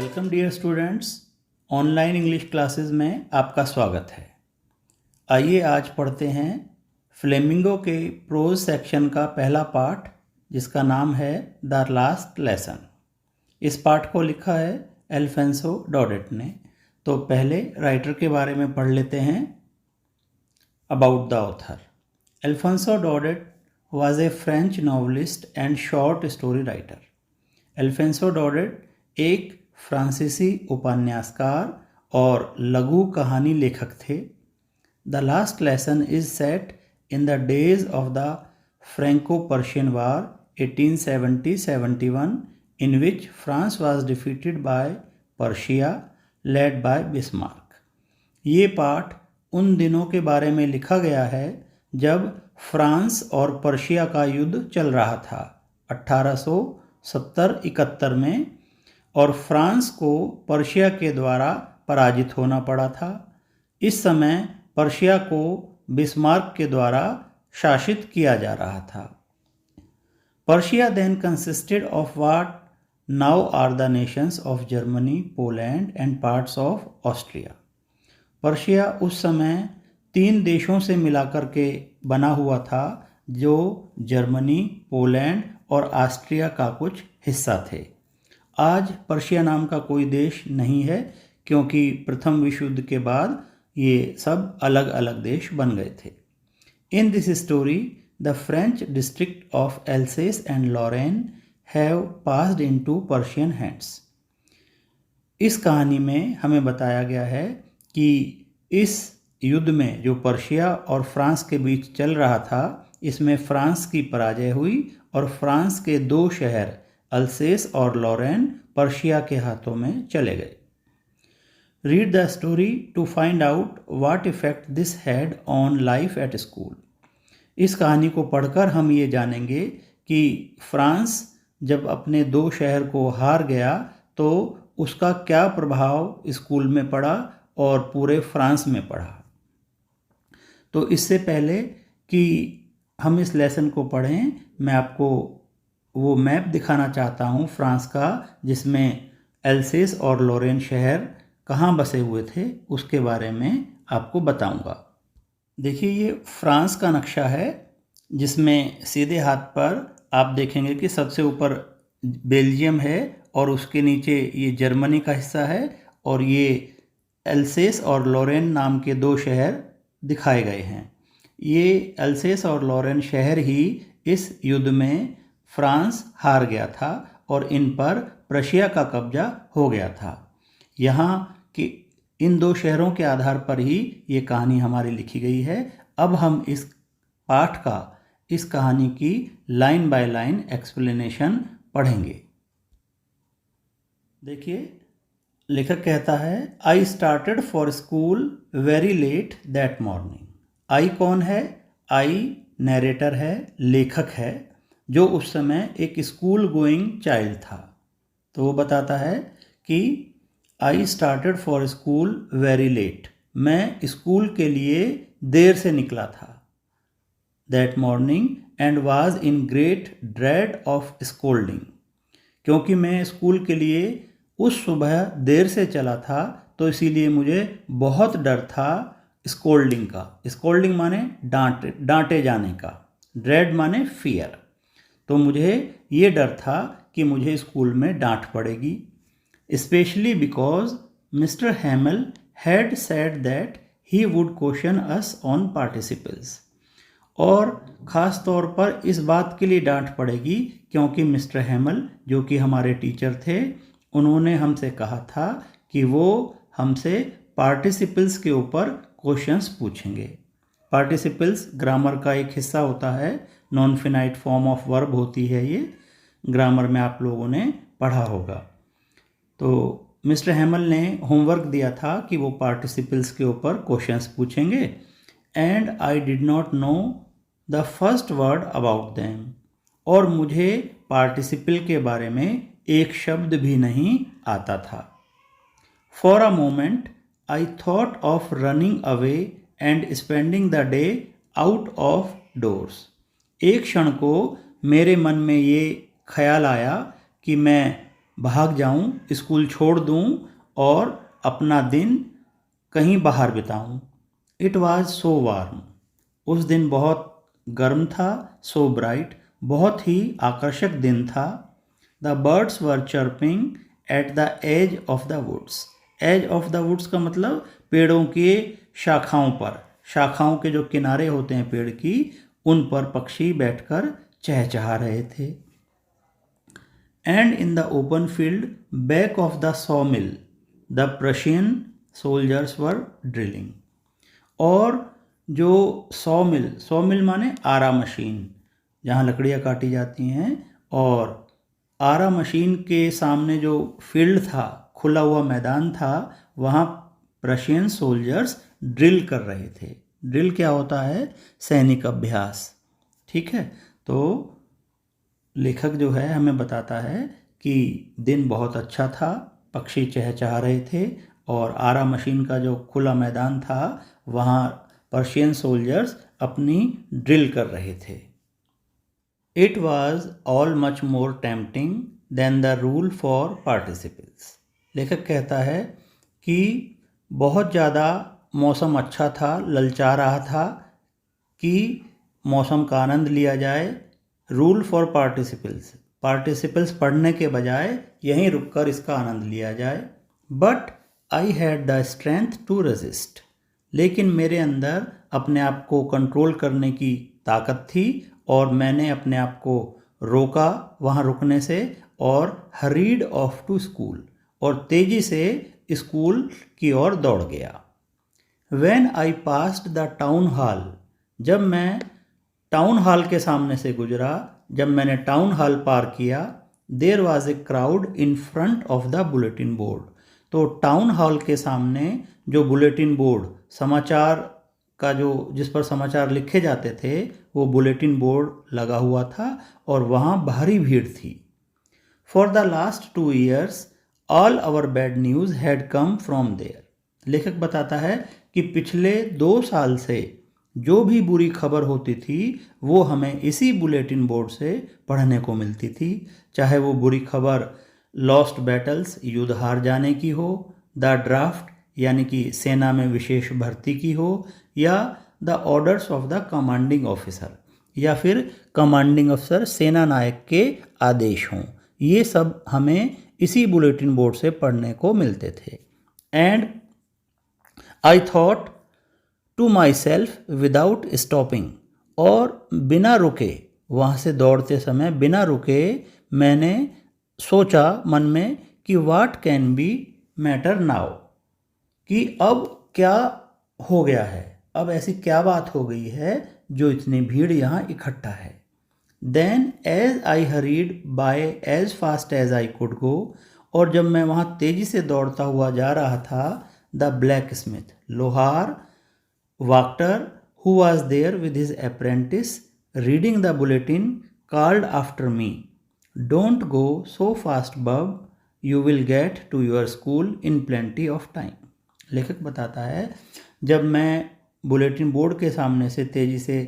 Welcome dear students, online English classes में आपका स्वागत है। आइए आज पढ़ते हैं फ्लेमिंगो के प्रोज सेक्शन का पहला पार्ट, जिसका नाम है द लास्ट लेसन। इस पार्ट को लिखा है एल्फेंसो डॉडेट ने। तो पहले राइटर के बारे में पढ़ लेते हैं। About the author. Alphonse Daudet was a French novelist and short story writer. Alphonse Daudet एक फ्रांसीसी उपन्यासकार और लघु कहानी लेखक थे। The last lesson is set in the days of the Franco Persian war 1870-71, in which France was defeated by Persia led by Bismarck. ये पाठ उन दिनों के बारे में लिखा गया है जब फ्रांस और पर्शिया का युद्ध चल रहा था 1870-71 में, और फ्रांस को पर्शिया के द्वारा पराजित होना पड़ा था। इस समय पर्शिया को बिस्मार्क के द्वारा शासित किया जा रहा था। Prussia then consisted of what now are the nations of Germany, Poland and parts of Austria. Prussia उस समय 3 देशों से मिलाकर के बना हुआ था, जो जर्मनी, पोलैंड और ऑस्ट्रिया का कुछ हिस्सा थे। आज पर्शिया नाम का कोई देश नहीं है, क्योंकि प्रथम विश्व युद्ध के बाद ये सब अलग अलग देश बन गए थे। In this story the French district of Alsace and Lorraine have passed into Prussian hands. इस कहानी में हमें बताया गया है कि इस युद्ध में जो पर्शिया और फ्रांस के बीच चल रहा था, इसमें फ्रांस की पराजय हुई और फ्रांस के 2 शहर अल्सेस और लॉरेन पर्शिया के हाथों में चले गए। Read the story to find out what effect this had on life at school. इस कहानी को पढ़कर हम ये जानेंगे कि फ्रांस जब अपने 2 शहर को हार गया तो उसका क्या प्रभाव स्कूल में पड़ा और पूरे फ्रांस में पड़ा। तो इससे पहले कि हम इस लेसन को पढ़ें, मैं आपको वो मैप दिखाना चाहता हूँ फ्रांस का, जिसमें एल्सेस और लॉरेन शहर कहाँ बसे हुए थे, उसके बारे में आपको बताऊँगा। देखिए, ये फ्रांस का नक्शा है, जिसमें सीधे हाथ पर आप देखेंगे कि सबसे ऊपर बेल्जियम है और उसके नीचे ये जर्मनी का हिस्सा है, और ये एल्सेस और लॉरेन नाम के 2 शहर दिखाए गए हैं। ये एल्सेस और लॉरेन शहर ही इस युद्ध में फ्रांस हार गया था और इन पर प्रशिया का कब्जा हो गया था। यहाँ कि इन 2 शहरों के आधार पर ही ये कहानी हमारी लिखी गई है। अब हम इस पाठ का, इस कहानी की लाइन बाय लाइन एक्सप्लेनेशन पढ़ेंगे। देखिए, लेखक कहता है, I started for school very late that morning. I कौन है? आई नैरेटर है, लेखक है, जो उस समय एक स्कूल गोइंग चाइल्ड था। तो वो बताता है कि I started for school very late, मैं स्कूल के लिए देर से निकला था that morning and was in great dread of scolding. क्योंकि मैं स्कूल के लिए उस सुबह देर से चला था, तो इसीलिए मुझे बहुत डर था स्कोल्डिंग का। स्कोल्डिंग माने डांटे जाने का, ड्रेड माने फियर। तो मुझे ये डर था कि मुझे स्कूल में डांट पड़ेगी। Specially because mister हैमल had said that he would question us on participles. और ख़ास तौर पर इस बात के लिए डांट पड़ेगी क्योंकि मिस्टर हैमल, जो कि हमारे टीचर थे, उन्होंने हमसे कहा था कि वो हमसे पार्टिसिपल्स के ऊपर क्वेश्चंस पूछेंगे। पार्टिसिपल्स ग्रामर का एक हिस्सा होता है, non finite form of verb होती है ये, ग्रामर में आप लोगों ने पढ़ा होगा। तो मिस्टर हैमल ने होमवर्क दिया था कि वो पार्टिसिपल्स के ऊपर क्वेश्चंस पूछेंगे, and I did not know the first word about them. और मुझे पार्टिसिपल के बारे में एक शब्द भी नहीं आता था। For a moment I thought of running away and spending the day out of doors. एक क्षण को मेरे मन में ये ख्याल आया कि मैं भाग जाऊं, स्कूल छोड़ दूं और अपना दिन कहीं बाहर बिताऊं। इट वॉज सो वार्म, उस दिन बहुत गर्म था। सो ब्राइट, बहुत ही आकर्षक दिन था। The birds were chirping at the edge of the woods. Edge of the woods का मतलब पेड़ों के शाखाओं पर, शाखाओं के जो किनारे होते हैं पेड़ की, उन पर पक्षी बैठकर चहचहा रहे थे। And in the open field back of the saw mill the Prussian soldiers were drilling. और जो सॉ मिल माने आरा मशीन, जहाँ लकड़ियाँ काटी जाती हैं, और आरा मशीन के सामने जो फील्ड था, खुला हुआ मैदान था, वहाँ प्रशियन सोल्जर्स ड्रिल कर रहे थे। ड्रिल क्या होता है? सैनिक अभ्यास। ठीक है, तो लेखक जो है हमें बताता है कि दिन बहुत अच्छा था, पक्षी चहचहा रहे थे, और आरा मशीन का जो खुला मैदान था वहाँ पर्शियन सोल्जर्स अपनी ड्रिल कर रहे थे। It was all much more tempting than the rule for participles. लेखक कहता है कि बहुत ज़्यादा मौसम अच्छा था, ललचा रहा था कि मौसम का आनंद लिया जाए। रूल फॉर पार्टिसिपल्स पढ़ने के बजाय यहीं रुककर इसका आनंद लिया जाए। But I had the strength to resist, लेकिन मेरे अंदर अपने आप को कंट्रोल करने की ताकत थी और मैंने अपने आप को रोका वहाँ रुकने से, और हरीड ऑफ टू स्कूल, और तेज़ी से स्कूल की ओर दौड़ गया। When I passed the town hall, जब मैं टाउन हॉल के सामने से गुजरा, जब मैंने टाउन हॉल पार किया, there was a crowd in front of the bulletin board. तो टाउन हॉल के सामने जो बुलेटिन बोर्ड, समाचार का जो जिस पर समाचार लिखे जाते थे, वो बुलेटिन बोर्ड लगा हुआ था और वहाँ भारी भीड़ थी। For the last 2 years all our bad news had come from there. लेखक बताता है कि पिछले 2 साल से जो भी बुरी खबर होती थी वो हमें इसी बुलेटिन बोर्ड से पढ़ने को मिलती थी, चाहे वो बुरी खबर लॉस्ट बैटल्स, युद्ध हार जाने की हो, द ड्राफ्ट यानी कि सेना में विशेष भर्ती की हो, या the orders of the commanding officer, या फिर कमांडिंग अफसर सेना नायक के आदेश हों। ये सब हमें इसी बुलेटिन बोर्ड से पढ़ने को मिलते थे। And I thought to myself without stopping, और बिना रुके, वहाँ से दौड़ते समय बिना रुके मैंने सोचा मन में कि what can be matter now, कि अब क्या हो गया है, अब ऐसी क्या बात हो गई है जो इतनी भीड़ यहाँ इकट्ठा है। Then as I hurried by as fast as I could go, और जब मैं वहाँ तेज़ी से दौड़ता हुआ जा रहा था, द ब्लैक स्मिथ, लोहार वाक्टर, who was there with his apprentice reading the bulletin, called after me, don't go so fast bub, you will get to your school in plenty of time। लेखक बताता है, जब मैं बुलेटिन बोर्ड के सामने से तेज़ी से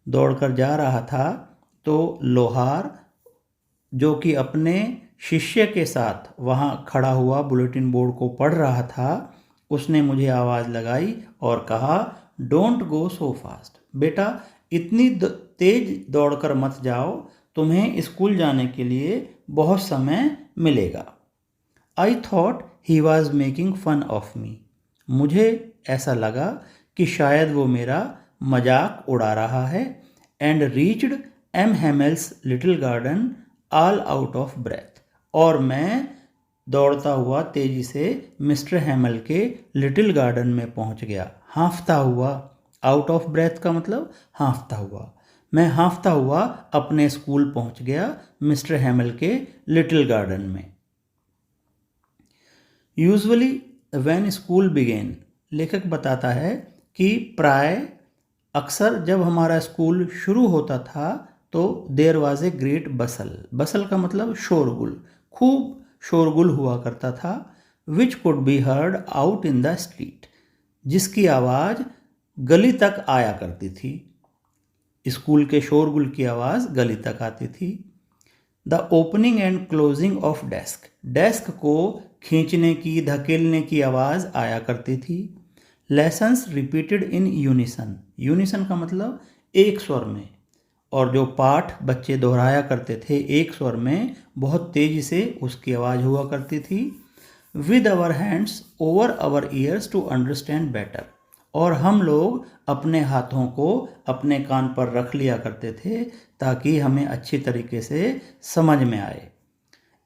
दौड़कर जा रहा था, तो लोहार जो कि अपने शिष्य के साथ वहाँ खड़ा हुआ बुलेटिन बोर्ड को पढ़ रहा था, उसने मुझे आवाज़ लगाई और कहा, डोंट गो सो फास्ट, बेटा इतनी तेज दौड़कर मत जाओ, तुम्हें स्कूल जाने के लिए बहुत समय मिलेगा। I thought he was making fun of me, मुझे ऐसा लगा कि शायद वो मेरा मजाक उड़ा रहा है। And reached M Hamel's little garden all out of breath, और मैं दौड़ता हुआ तेजी से मिस्टर हेमल के लिटिल गार्डन में पहुंच गया, हाँफता हुआ। आउट ऑफ ब्रेथ का मतलब हाँफता हुआ। मैं हाँफता हुआ अपने स्कूल पहुंच गया, मिस्टर हेमल के लिटिल गार्डन में। यूजुअली व्हेन स्कूल बिगेन, लेखक बताता है कि प्राय अक्सर जब हमारा स्कूल शुरू होता था तो देयर वाज ए ग्रेट बसल। बसल का मतलब शोरगुल, खूब शोरगुल हुआ करता था। Which could be heard out in the street, जिसकी आवाज़ गली तक आया करती थी। स्कूल के शोरगुल की आवाज़ गली तक आती थी। The opening and closing of desk, desk को खींचने की धकेलने की आवाज़ आया करती थी। Lessons repeated in unison, unison का मतलब एक स्वर में, और जो पाठ बच्चे दोहराया करते थे एक स्वर में बहुत तेज़ी से उसकी आवाज़ हुआ करती थी। With our hands over our ears to understand better, और हम लोग अपने हाथों को अपने कान पर रख लिया करते थे ताकि हमें अच्छी तरीके से समझ में आए।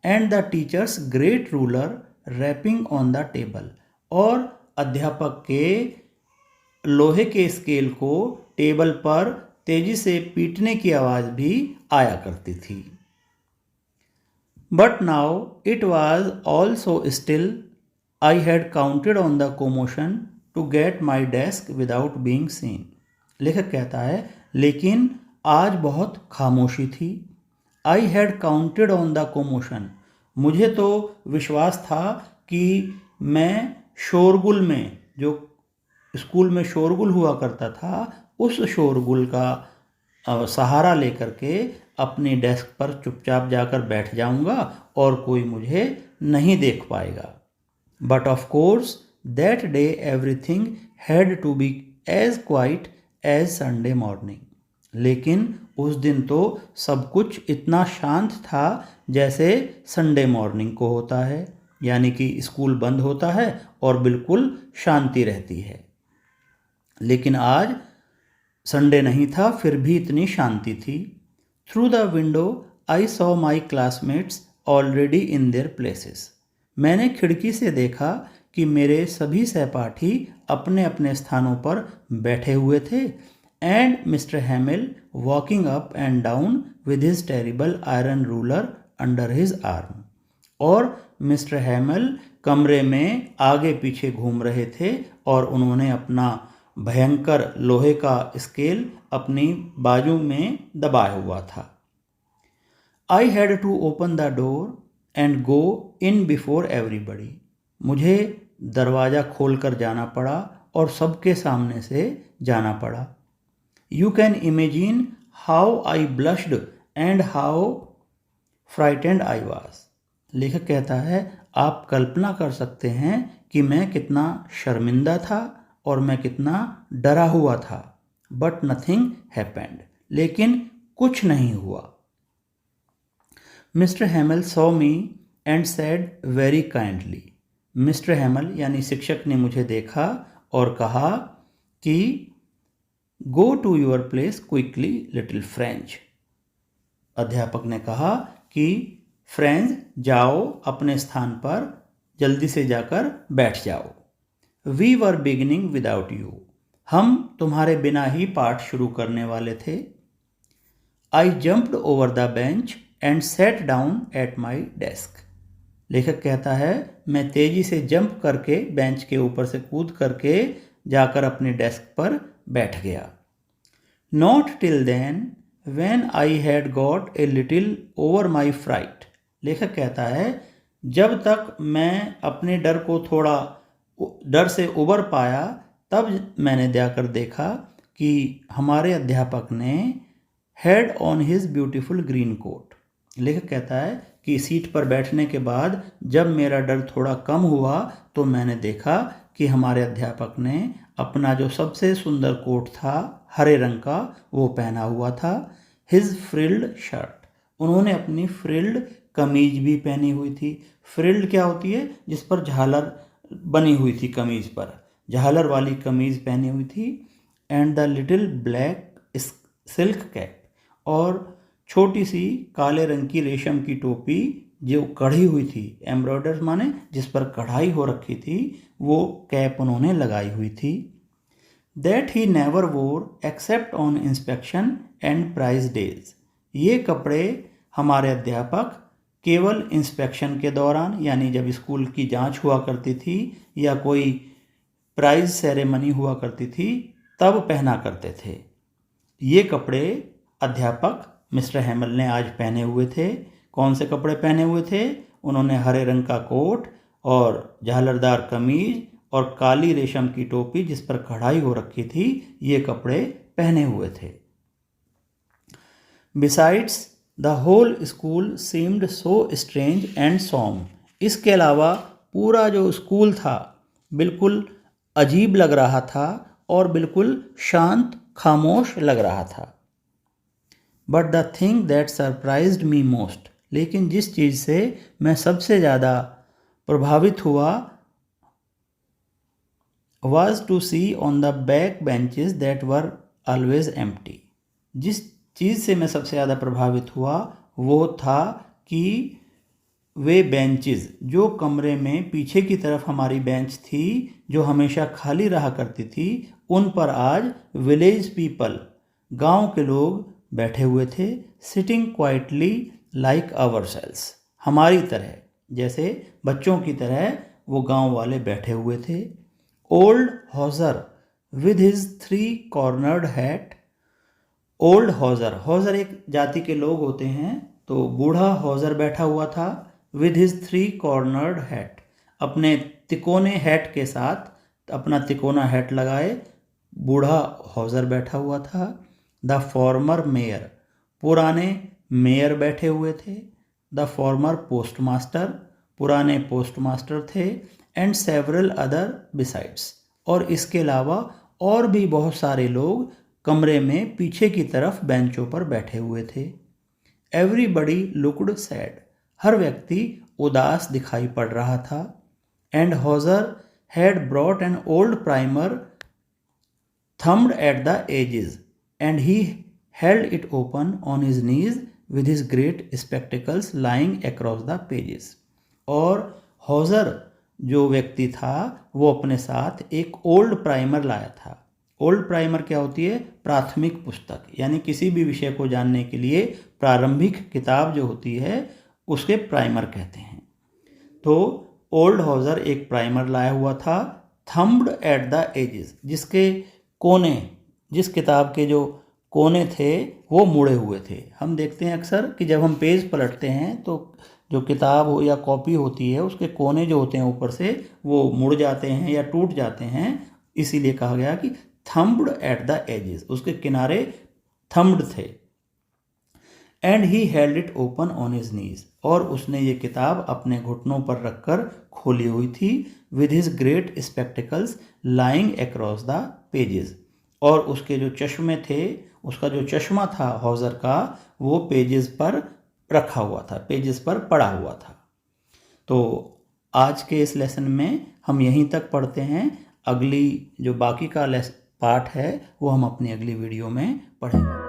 And the teacher's great ruler rapping on the table, और अध्यापक के लोहे के स्केल को टेबल पर तेजी से पीटने की आवाज़ भी आया करती थी। But now it was all so still, I had counted on the commotion to get my desk without being seen. लेखक कहता है लेकिन आज बहुत खामोशी थी। I had counted on the commotion, मुझे तो विश्वास था कि मैं शोरगुल में, जो स्कूल में शोरगुल हुआ करता था, उस शोरगुल का सहारा लेकर के अपनी डेस्क पर चुपचाप जाकर बैठ जाऊंगा और कोई मुझे नहीं देख पाएगा। But of course that day everything had to be as quiet as Sunday morning, लेकिन उस दिन तो सब कुछ इतना शांत था जैसे संडे मॉर्निंग को होता है, यानी कि स्कूल बंद होता है और बिल्कुल शांति रहती है। लेकिन आज संडे नहीं था, फिर भी इतनी शांति थी। Through the window I saw my classmates already in their places, मैंने खिड़की से देखा कि मेरे सभी सहपाठी अपने अपने स्थानों पर बैठे हुए थे। And mister हैमिल walking up and down with his terrible iron ruler under his arm, और मिस्टर हैमिल कमरे में आगे पीछे घूम रहे थे और उन्होंने अपना भयंकर लोहे का स्केल अपनी बाजू में दबाया हुआ था। I had to open the door and go in before everybody, मुझे दरवाज़ा खोलकर जाना पड़ा और सबके सामने से जाना पड़ा। You can imagine how I blushed and how frightened I was, लेखक कहता है आप कल्पना कर सकते हैं कि मैं कितना शर्मिंदा था और मैं कितना डरा हुआ था। बट नथिंग हैपेंड, लेकिन कुछ नहीं हुआ। Mister Hamel saw me and said very kindly, mister Hamel यानी शिक्षक ने मुझे देखा और कहा कि go to your place quickly little French, अध्यापक ने कहा कि फ्रेंच जाओ अपने स्थान पर, जल्दी से जाकर बैठ जाओ। We were beginning without you, हम तुम्हारे बिना ही पाठ शुरू करने वाले थे। I jumped over the bench and sat down at my desk, लेखक कहता है मैं तेजी से जंप करके बेंच के ऊपर से कूद करके जाकर अपनी डेस्क पर बैठ गया। Not till then when I had got a little over my fright, लेखक कहता है जब तक मैं अपने डर से उबर पाया तब मैंने जाकर देखा कि हमारे अध्यापक ने had on his beautiful green coat, लेखक कहता है कि सीट पर बैठने के बाद जब मेरा डर थोड़ा कम हुआ तो मैंने देखा कि हमारे अध्यापक ने अपना जो सबसे सुंदर कोट था हरे रंग का वो पहना हुआ था। हिज फ्रिल्ड शर्ट, उन्होंने अपनी फ्रिल्ड कमीज भी पहनी हुई थी। फ्रिल्ड क्या होती है? जिस पर झालर बनी हुई थी, कमीज पर झालर वाली कमीज पहनी हुई थी। And the little black silk cap, और छोटी सी काले रंग की रेशम की टोपी जो कढ़ी हुई थी, एम्ब्रॉयडर माने जिस पर कढ़ाई हो रखी थी, वो कैप उन्होंने लगाई हुई थी। That he never wore except on inspection and prize days, ये कपड़े हमारे अध्यापक केवल इंस्पेक्शन के दौरान, यानी जब स्कूल की जांच हुआ करती थी या कोई प्राइज सेरेमनी हुआ करती थी तब पहना करते थे। ये कपड़े अध्यापक मिस्टर हैमिल ने आज पहने हुए थे। कौन से कपड़े पहने हुए थे? उन्होंने हरे रंग का कोट और झालरदार कमीज और काली रेशम की टोपी जिस पर कढ़ाई हो रखी थी, ये कपड़े पहने हुए थे। Besides the whole school seemed so strange and solemn. इसके अलावा पूरा जो स्कूल था बिल्कुल अजीब लग रहा था और बिल्कुल शांत खामोश लग रहा था। But the thing that surprised me most, लेकिन जिस चीज़ से मैं सबसे ज़्यादा प्रभावित हुआ, was to see on the back benches that were always empty। जिस चीज़ से मैं सबसे ज़्यादा प्रभावित हुआ वो था कि वे बेंचेस जो कमरे में पीछे की तरफ हमारी बेंच थी जो हमेशा खाली रहा करती थी, उन पर आज विलेज पीपल, गांव के लोग बैठे हुए थे। सिटिंग क्वाइटली लाइक आवरसेल्व्स, हमारी तरह, जैसे बच्चों की तरह वो गांव वाले बैठे हुए थे। Old Hauser with his 3 cornered hat. Old Hauser, Hauser एक जाति के लोग होते हैं, तो बूढ़ा हॉजर बैठा हुआ था। विद हिज 3 कॉर्नर्ड हैट, अपने तिकोने हैट के साथ, अपना तिकोना हैट लगाए बूढ़ा हॉजर बैठा हुआ था। द फॉर्मर मेयर, पुराने मेयर बैठे हुए थे। द फॉर्मर पोस्टमास्टर, पुराने पोस्टमास्टर थे। एंड सेवरल अदर बिसाइड्स, और इसके अलावा और भी बहुत सारे लोग कमरे में पीछे की तरफ बेंचों पर बैठे हुए थे। एवरीबडी लुक्ड सैड, हर व्यक्ति उदास दिखाई पड़ रहा था। And Hauser had brought an old primer thumbed at the edges, and he held it open on his knees with his great spectacles lying across the pages। और हॉजर जो व्यक्ति था वो अपने साथ एक ओल्ड प्राइमर लाया था। ओल्ड प्राइमर क्या होती है? प्राथमिक पुस्तक, यानी किसी भी विषय को जानने के लिए प्रारंभिक किताब जो होती है उसके प्राइमर कहते हैं। तो ओल्ड हॉजर एक प्राइमर लाया हुआ था। थम्ब्ड एट द एजेस, जिसके कोने, जिस किताब के जो कोने थे वो मुड़े हुए थे। हम देखते हैं अक्सर कि जब हम पेज पलटते हैं तो जो किताब हो या कॉपी होती है उसके कोने जो होते हैं ऊपर से वो मुड़ जाते हैं या टूट जाते हैं, इसीलिए कहा गया कि थम्ब्ड एट द एजेस, उसके किनारे थम्ब्ड थे। And he held it open on his knees, और उसने ये किताब अपने घुटनों पर रखकर खोली हुई थी। With his great spectacles lying across the pages, और उसके जो चश्मे थे, उसका जो चश्मा था हॉजर का, वो पेजेस पर रखा हुआ था, पेजेस पर पड़ा हुआ था। तो आज के इस लेसन में हम यहीं तक पढ़ते हैं। अगली जो बाकी का पार्ट है वो हम अपनी अगली वीडियो में पढ़ेंगे।